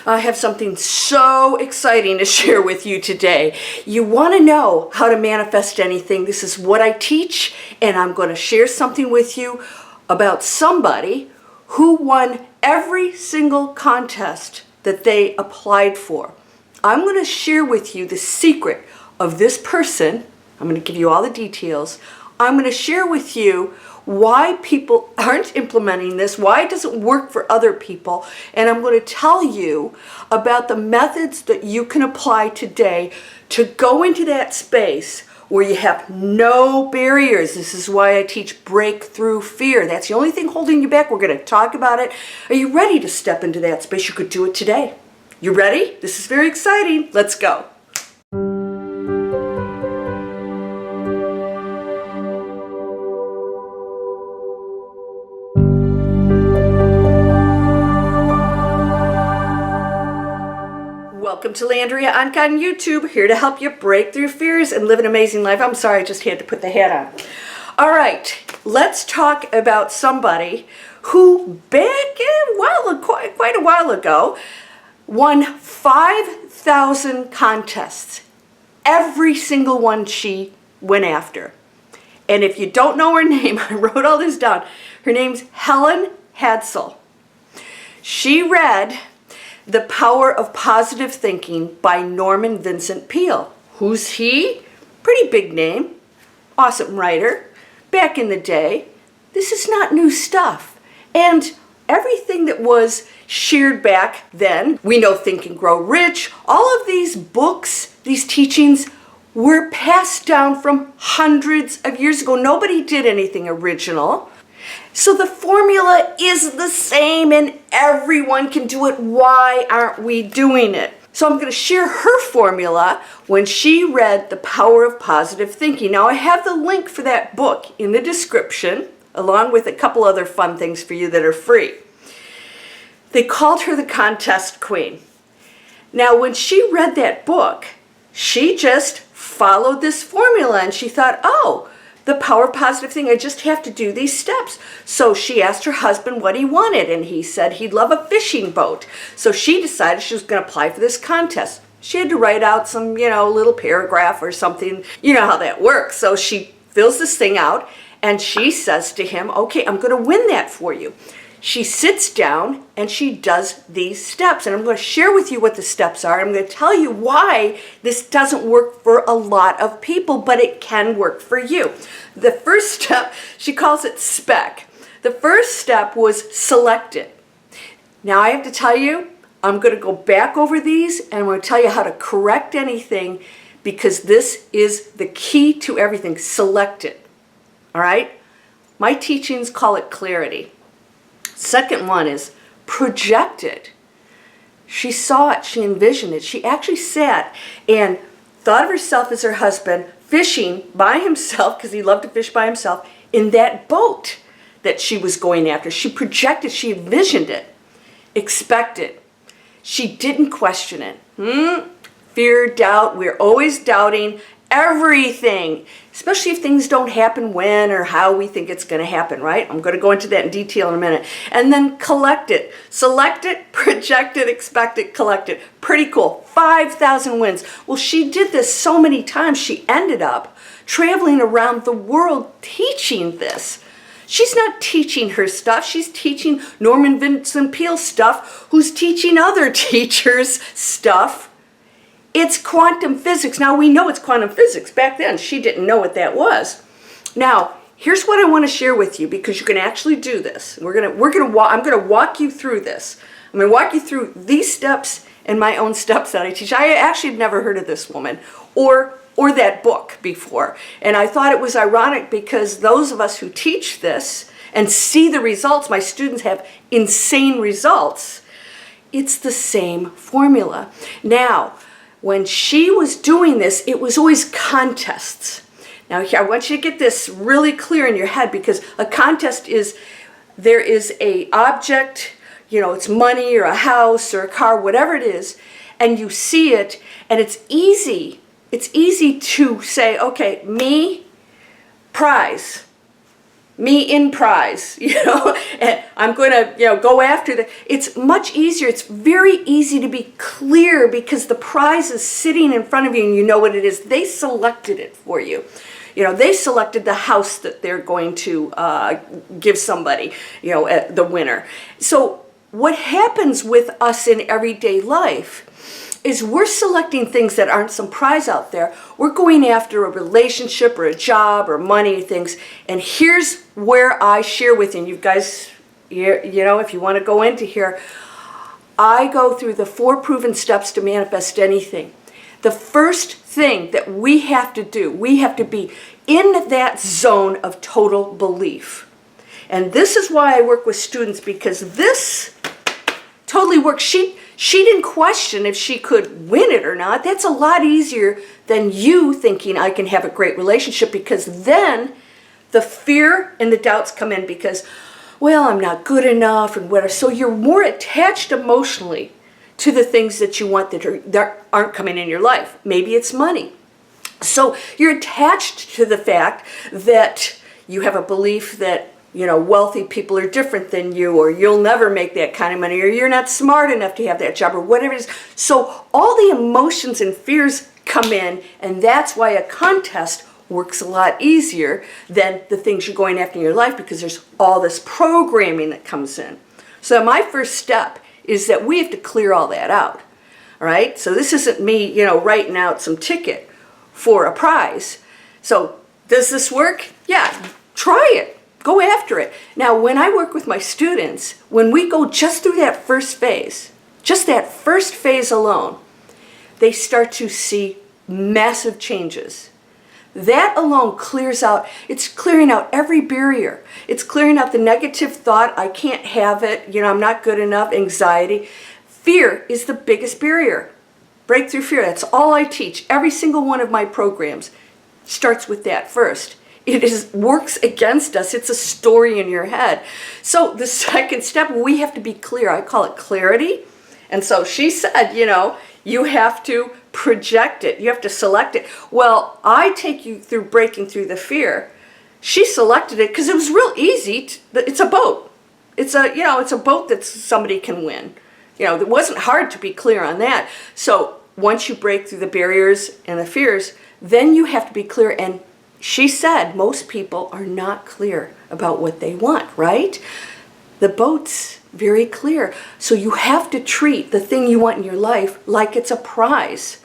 I have something so exciting to share with you today. You want to know how to manifest anything. This is what I teach, and I'm going to share something with you about somebody who won every single contest that they applied for. I'm going to share with you the secret of this person. I'm going to give you all the details. I'm going to share with you why people aren't implementing this, why it doesn't work for other people, and I'm going to tell you about the methods that you can apply today to go into that space where you have no barriers. This is why I teach breakthrough fear. That's the only thing holding you back. We're going to talk about it. Are you ready to step into that space? You could do it today. You ready? This is very exciting. Let's go. Welcome to Landria, Onkka on YouTube, here to help you break through fears and live an amazing life. I'm sorry, I just had to put the hat on. All right, let's talk about somebody who quite a while ago won 5,000 contests. Every single one she went after. And if you don't know her name, I wrote all this down. Her name's Helene Hadsell. She read The Power of Positive Thinking by Norman Vincent Peale. Who's he? Pretty big name. Awesome writer. Back in the day. This is not new stuff. And everything that was shared back then, we know Think and Grow Rich, all of these books, these teachings were passed down from hundreds of years ago. Nobody did anything original. So the formula is the same and everyone can do it. Why aren't we doing it? So I'm going to share her formula when she read The Power of Positive Thinking. Now I have the link for that book in the description, along with a couple other fun things for you that are free. They called her the contest queen. Now when she read that book, she just followed this formula and she thought, oh, the power of positive thinking, I just have to do these steps. So she asked her husband what he wanted, and he said he'd love a fishing boat. So she decided she was going to apply for this contest. She had to write out some, little paragraph or something. You know how that works. So she fills this thing out, and she says to him, okay, I'm going to win that for you. She sits down and she does these steps, and I'm going to share with you what the steps are. I'm going to tell you why this doesn't work for a lot of people, but it can work for you. The first step, she calls it spec. The first step was select it. Now I have to tell you, I'm going to go back over these and I'm going to tell you how to correct anything, because this is the key to everything. Select it. All right? My teachings call it clarity. Second one is project it. She saw it, she envisioned it. She actually sat and thought of herself as her husband fishing by himself, because he loved to fish by himself, in that boat that she was going after. She projected, she envisioned it, expected. She didn't question it. Fear, doubt, we're always doubting everything, especially if things don't happen when or how we think it's going to happen, right? I'm going to go into that in detail in a minute. And then collect it. Select it, project it, expect it, collect it. Pretty cool. 5,000 wins. Well, she did this so many times, she ended up traveling around the world teaching this. She's not teaching her stuff. She's teaching Norman Vincent Peale stuff, who's teaching other teachers stuff. It's quantum physics. Now we know it's quantum physics. Back then, she didn't know what that was. Now, here's what I want to share with you, because you can actually do this. I'm going to walk you through this. I'm going to walk you through these steps and my own steps that I teach. I actually had never heard of this woman or that book before, and I thought it was ironic because those of us who teach this and see the results, my students have insane results. It's the same formula. Now, when she was doing this, it was always contests. Now, I want you to get this really clear in your head, because a contest is, there is a object, it's money or a house or a car, whatever it is, and you see it, and it's easy to say, okay, me, prize, me in prize, and I'm going to, go after the, it's much easier. It's very easy to be clear because the prize is sitting in front of you and you know what it is. They selected it for you. They selected the house that they're going to give somebody, the winner. So what happens with us in everyday life is we're selecting things that aren't some prize out there. We're going after a relationship or a job or money things. And here's where I share with you. You guys, if you want to go into here, I go through the 4 proven steps to manifest anything. The first thing that we have to do, we have to be in that zone of total belief. And this is why I work with students, because this totally works. She didn't question if she could win it or not. That's a lot easier than you thinking I can have a great relationship, because then the fear and the doubts come in because, well, I'm not good enough and whatever. So you're more attached emotionally to the things that you want that aren't coming in your life. Maybe it's money. So you're attached to the fact that you have a belief that wealthy people are different than you, or you'll never make that kind of money, or you're not smart enough to have that job, or whatever it is. So all the emotions and fears come in, and that's why a contest works a lot easier than the things you're going after in your life, because there's all this programming that comes in. So my first step is that we have to clear all that out. All right? So this isn't me, writing out some ticket for a prize. So does this work? Yeah, try it. Go after it. Now, when I work with my students, when we go just through that first phase, just that first phase alone, they start to see massive changes. That alone clears out, it's clearing out every barrier. It's clearing out the negative thought, I can't have it, I'm not good enough, anxiety. Fear is the biggest barrier. Breakthrough fear, that's all I teach. Every single one of my programs starts with that first. It works against us. It's a story in your head. So the second step, we have to be clear. I call it clarity. And so she said, you have to project it. You have to select it. Well, I take you through breaking through the fear. She selected it because it was real easy. It's a boat. It's a boat that somebody can win. It wasn't hard to be clear on that. So once you break through the barriers and the fears, then you have to be clear. And she said most people are not clear about what they want, right? The boat's very clear. So you have to treat the thing you want in your life like it's a prize,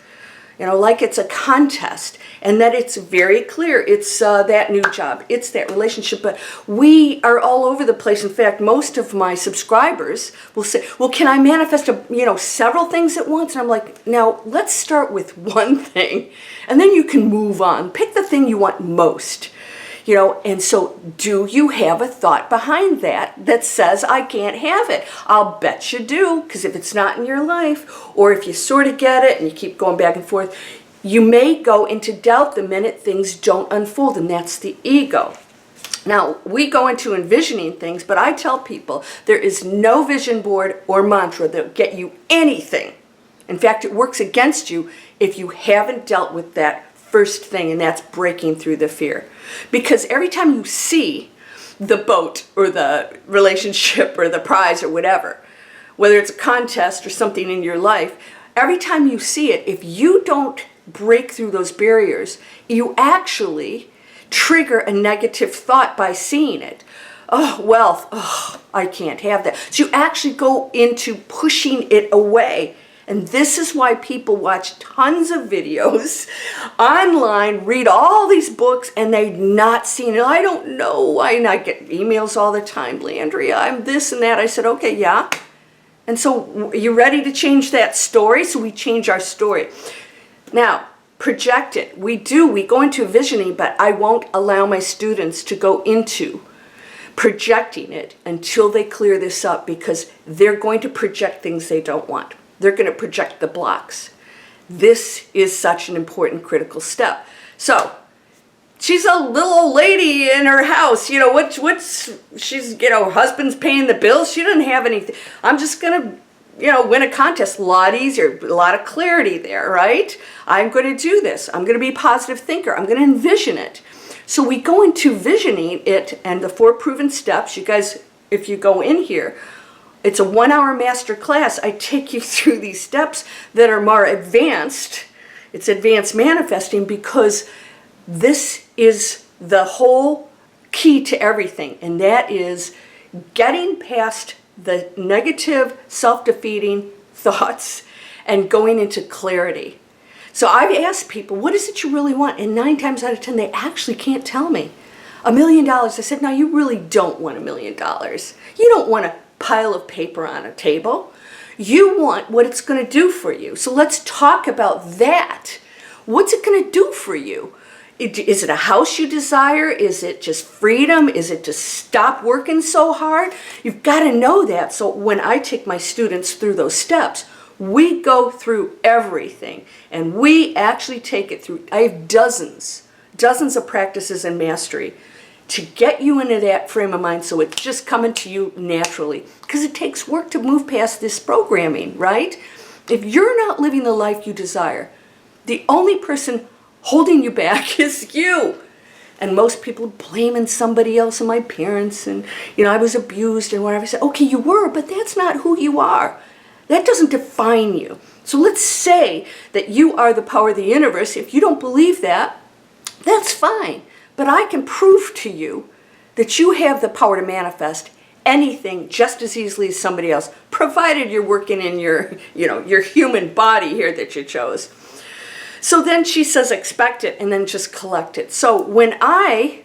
like it's a contest, and that it's very clear. It's that new job. It's that relationship. But we are all over the place. In fact, most of my subscribers will say, well, can I manifest several things at once? And I'm like, now let's start with one thing, and then you can move on. Pick the thing you want most. And so do you have a thought behind that says, I can't have it? I'll bet you do, because if it's not in your life, or if you sort of get it and you keep going back and forth, you may go into doubt the minute things don't unfold, and that's the ego. Now, we go into envisioning things, but I tell people there is no vision board or mantra that will get you anything. In fact, it works against you if you haven't dealt with that first thing, and that's breaking through the fear. Because every time you see the boat or the relationship or the prize or whatever, whether it's a contest or something in your life, every time you see it, if you don't break through those barriers, you actually trigger a negative thought by seeing it. Oh, wealth, I can't have that. So you actually go into pushing it away. And this is why people watch tons of videos online, read all these books, and they've not seen it. I don't know why. And I get emails all the time, Landria, I'm this and that. I said, okay, yeah. And so you ready to change that story? So we change our story. Now, project it. We go into visioning, but I won't allow my students to go into projecting it until they clear this up, because they're going to project things they don't want. They're going to project the blocks. This is such an important, critical step. So, she's a little old lady in her house. She's, her husband's paying the bills. She doesn't have anything. I'm just going to, win a contest. A lot easier, a lot of clarity there, right? I'm going to do this. I'm going to be a positive thinker. I'm going to envision it. So we go into visioning it and the 4 proven steps. You guys, if you go in here, it's a 1-hour master class. I take you through these steps that are more advanced. It's advanced manifesting, because this is the whole key to everything. And that is getting past the negative, self-defeating thoughts and going into clarity. So I've asked people, what is it you really want? And 9 times out of 10, they actually can't tell me. $1 million. I said, no, you really don't want $1 million. You don't want a pile of paper on a table. You want what it's going to do for you. So let's talk about that. What's it going to do for you? Is it a house you desire? Is it just freedom? Is it to stop working so hard? You've got to know that. So when I take my students through those steps, we go through everything, and we actually take it through. I have dozens of practices and mastery to get you into that frame of mind, so it's just coming to you naturally. Because it takes work to move past this programming, right? If you're not living the life you desire, the only person holding you back is you. And most people blaming somebody else, and my parents, and I was abused and whatever. I said, okay, you were, but that's not who you are. That doesn't define you. So let's say that you are the power of the universe. If you don't believe that, that's fine. But I can prove to you that you have the power to manifest anything just as easily as somebody else, provided you're working in your human body here that you chose. So then she says, expect it and then just collect it. So when I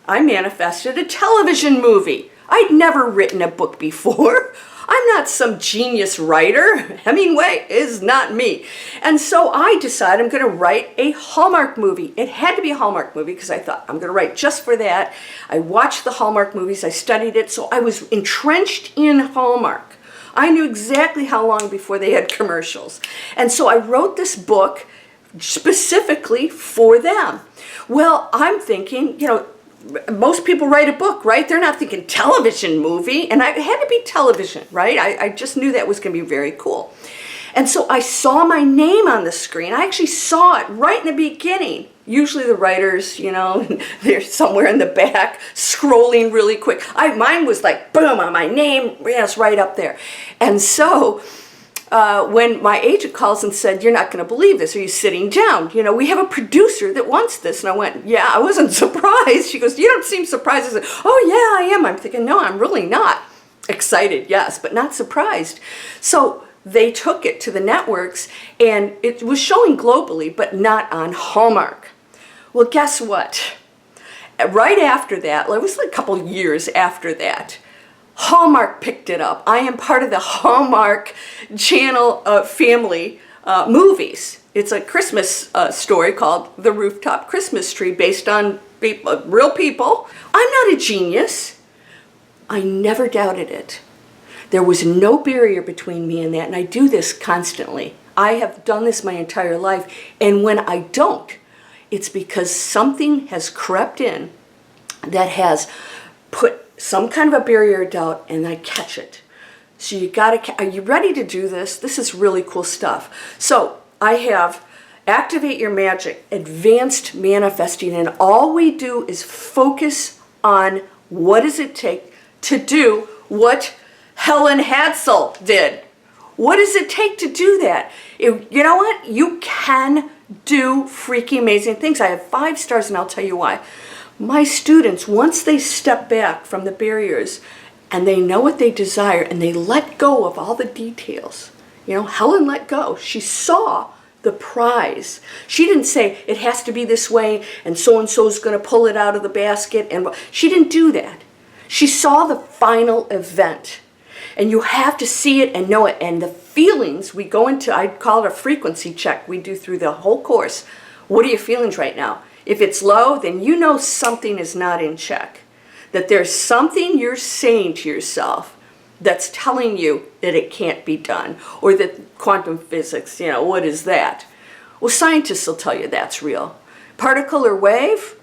manifested a television movie. I'd never written a book before. I'm not some genius writer. Hemingway is not me. And so I decided I'm going to write a Hallmark movie. It had to be a Hallmark movie because I thought I'm going to write just for that. I watched the Hallmark movies. I studied it. So I was entrenched in Hallmark. I knew exactly how long before they had commercials. And so I wrote this book specifically for them. Well, I'm thinking, most people write a book, right? They're not thinking television movie. And it had to be television, right? I just knew that was going to be very cool. And so I saw my name on the screen. I actually saw it right in the beginning. Usually the writers, they're somewhere in the back scrolling really quick. Mine was like, boom, on my name, yes, right up there. And so when my agent calls and said, you're not going to believe this, are you sitting down? We have a producer that wants this. And I went, yeah, I wasn't surprised. She goes, you don't seem surprised. I said, oh yeah, I am. I'm thinking, no, I'm really not. Excited, yes, but not surprised. So they took it to the networks and it was showing globally, but not on Hallmark. Well, guess what? Right after that, it was like a couple years after that, Hallmark picked it up. I am part of the Hallmark Channel family movies. It's a Christmas story called The Rooftop Christmas Tree, based on real people. I'm not a genius. I never doubted it. There was no barrier between me and that, and I do this constantly. I have done this my entire life, and when I don't, it's because something has crept in that has put some kind of a barrier of doubt, and I catch it. So are you ready to do this? This is really cool stuff. So I have Activate Your Magic, Advanced Manifesting, and all we do is focus on what does it take to do what Helen Hadsell did. What does it take to do that? You know what? You can do freaking amazing things. I have 5 stars, and I'll tell you why. My students, once they step back from the barriers and they know what they desire and they let go of all the details. Helen let go. She saw the prize. She didn't say it has to be this way and so is going to pull it out of the basket. And she didn't do that. She saw the final event. And you have to see it and know it. And the feelings we go into, I call it a frequency check we do through the whole course. What are your feelings right now? If it's low, then you know something is not in check. That there's something you're saying to yourself that's telling you that it can't be done. Or that quantum physics, what is that? Well, scientists will tell you that's real. Particle or wave,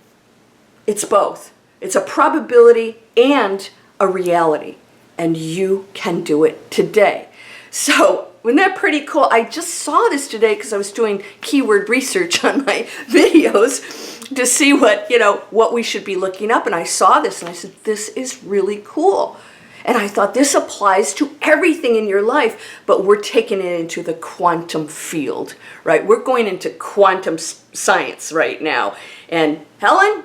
it's both. It's a probability and a reality. And you can do it today. So isn't that pretty cool? I just saw this today because I was doing keyword research on my videos to see what we should be looking up. And I saw this and I said, this is really cool. And I thought this applies to everything in your life, but we're taking it into the quantum field, right? We're going into quantum science right now. And Helen,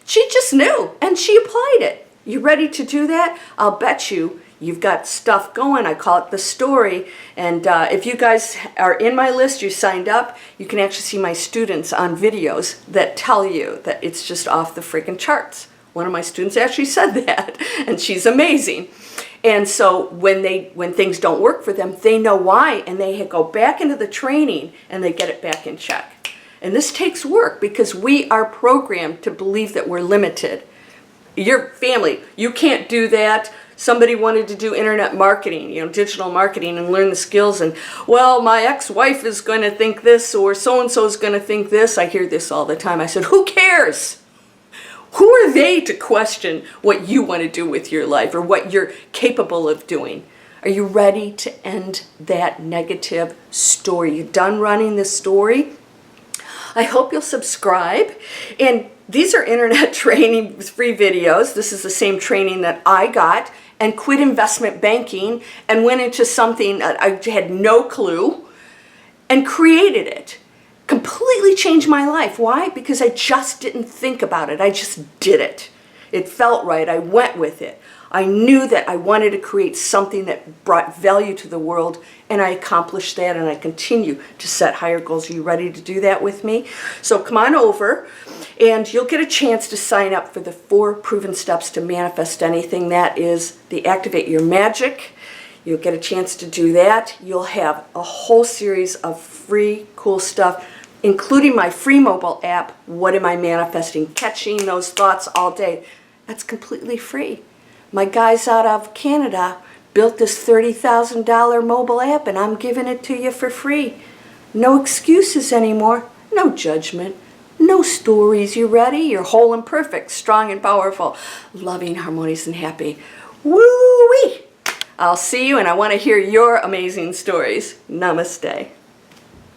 she just knew and she applied it. You ready to do that? I'll bet you've got stuff going. I call it the story. And if you guys are in my list, you signed up, you can actually see my students on videos that tell you that it's just off the freaking charts. One of my students actually said that, and she's amazing. And so when things don't work for them, they know why, and they go back into the training and they get it back in check. And this takes work because we are programmed to believe that we're limited. Your family, you can't do that. Somebody wanted to do internet marketing, digital marketing, and learn the skills, and well, my ex-wife is going to think this, or so-and-so is going to think this. I hear this all the time. I said, who cares? Who are they to question what you want to do with your life or what you're capable of doing? Are you ready to end that negative story? You done running this story? I hope you'll subscribe. And these are internet training free videos. This is the same training that I got and quit investment banking and went into something that I had no clue and created it. Completely changed my life. Why? Because I just didn't think about it. I just did it. It felt right. I went with it. I knew that I wanted to create something that brought value to the world, and I accomplished that, and I continue to set higher goals. Are you ready to do that with me? So come on over, and you'll get a chance to sign up for the 4 proven steps to manifest anything. That is the Activate Your Magic. You'll get a chance to do that. You'll have a whole series of free, cool stuff, including my free mobile app, What Am I Manifesting? Catching those thoughts all day. That's completely free. My guys out of Canada built this $30,000 mobile app, and I'm giving it to you for free. No excuses anymore. No judgment. No stories. You ready? You're whole and perfect, strong and powerful, loving, harmonious, and happy. Woo-wee! I'll see you, and I want to hear your amazing stories. Namaste.